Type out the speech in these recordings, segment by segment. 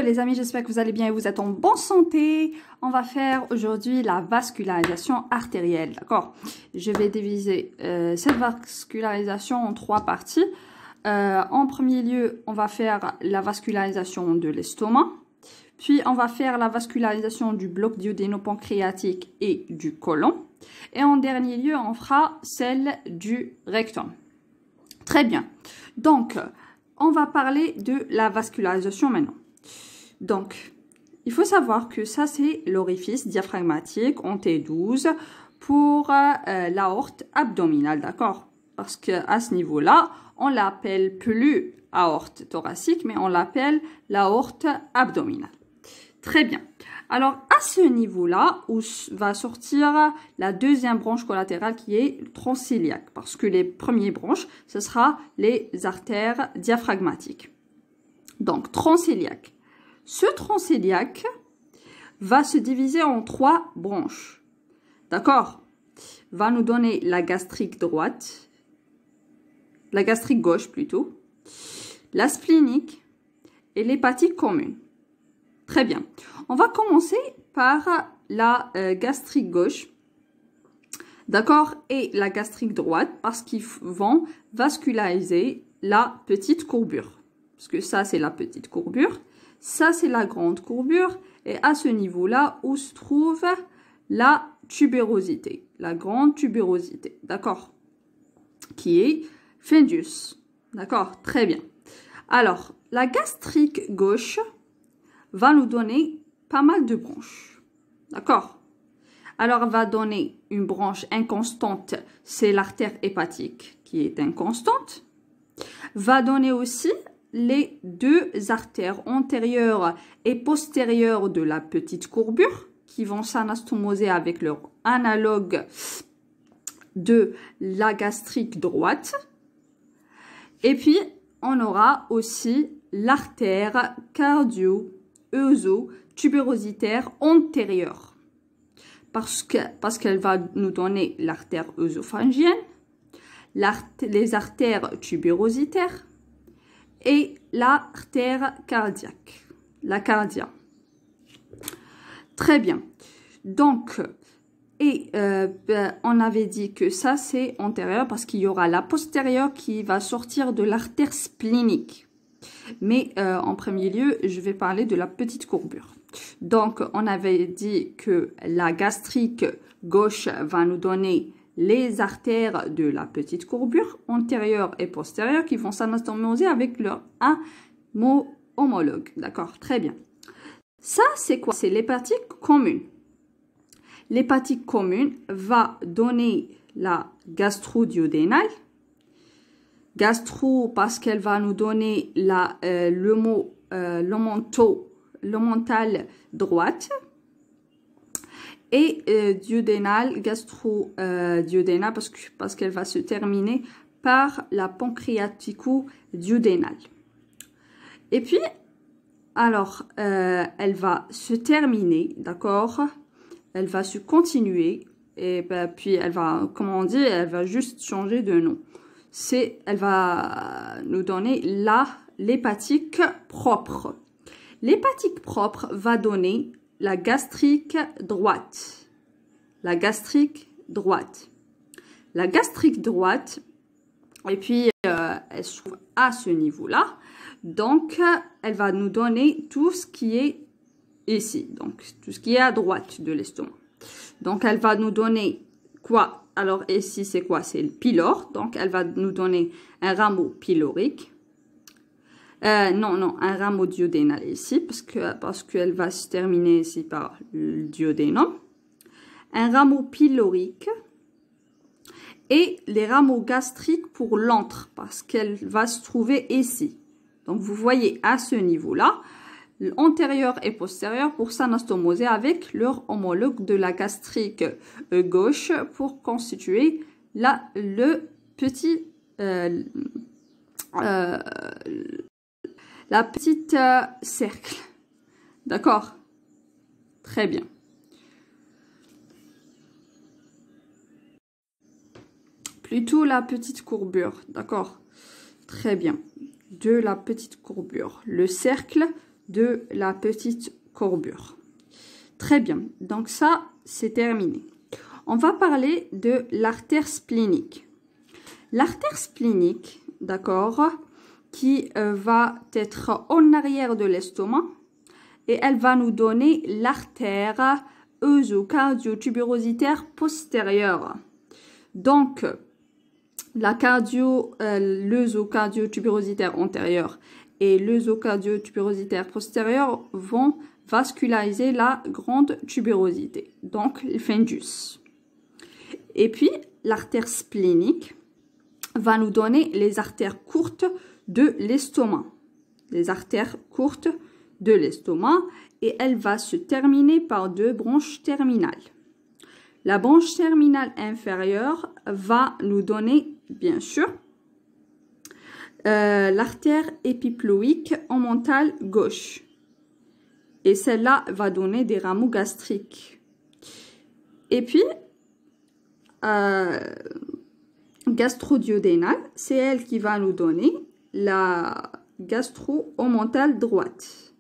Les amis, j'espère que vous allez bien et vous êtes en bonne santé. On va faire aujourd'hui la vascularisation artérielle, d'accord? Je vais diviser cette vascularisation en 3 parties. En premier lieu, on va faire la vascularisation de l'estomac. Puis, on va faire la vascularisation du bloc duodéno-pancréatique et du côlon. Et en dernier lieu, on fera celle du rectum. Très bien. Donc, on va parler de la vascularisation maintenant. Donc, il faut savoir que ça, c'est l'orifice diaphragmatique en T12 pour l'aorte abdominale, d'accord? Parce qu'à ce niveau-là, on l'appelle plus aorte thoracique, mais on l'appelle l'aorte abdominale. Très bien. Alors, à ce niveau-là, où va sortir la deuxième branche collatérale qui est transiliaque, parce que les premières branches, ce sera les artères diaphragmatiques. Donc, transiliaque. Ce transiliaque va se diviser en 3 branches. D'accord? Va nous donner la gastrique droite, la gastrique gauche plutôt, la splénique et l'hépatique commune. Très bien. On va commencer par la gastrique gauche, d'accord, et la gastrique droite parce qu'ils vont vasculariser la petite courbure. Parce que ça, c'est la petite courbure. Ça, c'est la grande courbure. Et à ce niveau-là, où se trouve la tubérosité. La grande tubérosité. D'accord? Qui est fundus. D'accord? Très bien. Alors, la gastrique gauche va nous donner pas mal de branches. D'accord? Alors, elle va donner une branche inconstante. C'est l'artère hépatique qui est inconstante. Va donner aussi les 2 artères antérieures et postérieures de la petite courbure qui vont s'anastomoser avec leur analogue de la gastrique droite. Et puis, on aura aussi l'artère cardio-œso-tubérositaire antérieure parce qu'elle va nous donner l'artère œsophagienne, les artères tubérositaires, et l'artère cardiaque, la cardia. Très bien. Donc, on avait dit que ça, c'est antérieur parce qu'il y aura la postérieure qui va sortir de l'artère splénique. Mais en premier lieu, je vais parler de la petite courbure. Donc, on avait dit que la gastrique gauche va nous donner les artères de la petite courbure, antérieure et postérieure, qui vont s'anastomoser avec leur homologue. D'accord, très bien. Ça, c'est quoi? C'est l'hépatique commune. L'hépatique commune va donner la gastro-duodénale. Gastro, parce qu'elle va nous donner l'omontale droite. Et duodénale, gastro-duodénale, parce qu'elle va se terminer par la pancréatico-duodénale. Et puis, alors, elle va se terminer, d'accord? Elle va se continuer, et puis elle va, comment on dit, elle va juste changer de nom. Elle va nous donner l'hépatique propre. L'hépatique propre va donner la gastrique droite. La gastrique droite. La gastrique droite, et puis elle se trouve à ce niveau-là. Donc, elle va nous donner tout ce qui est ici. Donc, tout ce qui est à droite de l'estomac. Donc, elle va nous donner quoi? Alors, ici, c'est quoi? C'est le pylore. Donc, elle va nous donner un rameau pylorique. Non, un rameau duodénal ici, parce qu'elle va se terminer ici par le duodénum. Un rameau pylorique et les rameaux gastriques pour l'antre, parce qu'elle va se trouver ici. Donc, vous voyez à ce niveau-là, antérieur et postérieur pour s'anastomoser avec leur homologue de la gastrique gauche pour constituer le petit... la petite cercle. D'accord? Très bien. Plutôt la petite courbure. D'accord? Très bien. De la petite courbure. Le cercle de la petite courbure. Très bien, donc ça, c'est terminé. On va parler de l'artère splénique. L'artère splénique, d'accord, qui va être en arrière de l'estomac et elle va nous donner l'artère œsocardio-tuberositaire postérieure. Donc, l'œsocardio-tuberositaire antérieure et l'œsocardio-tuberositaire postérieure vont vasculariser la grande tuberosité, donc le fundus. Et puis, l'artère splénique va nous donner les artères courtes de l'estomac. Les artères courtes de l'estomac et elle va se terminer par deux branches terminales. La branche terminale inférieure va nous donner, bien sûr, l'artère épiploïque omontale gauche. Et celle-là va donner des rameaux gastriques. Et puis, gastro-duodénale, c'est elle qui va nous donner la gastro-omontale droite.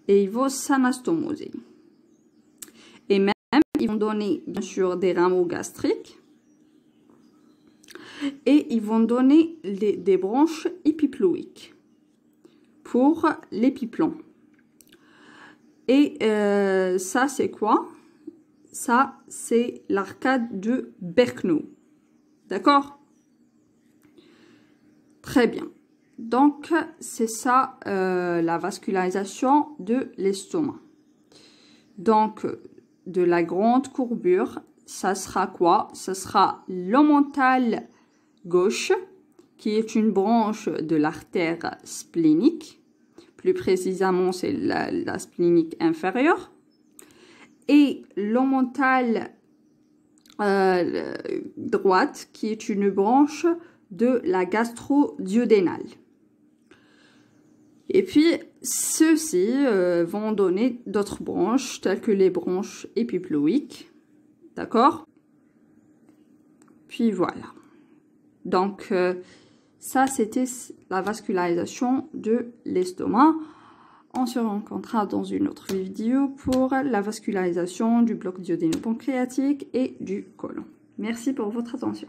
Et ils vont s'anastomoser. Et même, ils vont donner, bien sûr, des rameaux gastriques. Et ils vont donner des branches épiploïques pour l'épiplomb. Et ça, c'est quoi? Ça, c'est l'arcade de Berknow. D'accord? Très bien. Donc, c'est ça la vascularisation de l'estomac. Donc, de la grande courbure, ça sera quoi? Ça sera l'omontale gauche, qui est une branche de l'artère splénique. Plus précisément, c'est la splénique inférieure. Et l'omontale droite, qui est une branche de la gastro-duodénale. Et puis, ceux-ci vont donner d'autres branches, telles que les branches épiploïques. D'accord? Puis voilà. Donc, ça, c'était la vascularisation de l'estomac. On se rencontrera dans une autre vidéo pour la vascularisation du bloc duodéno-pancréatique et du côlon. Merci pour votre attention.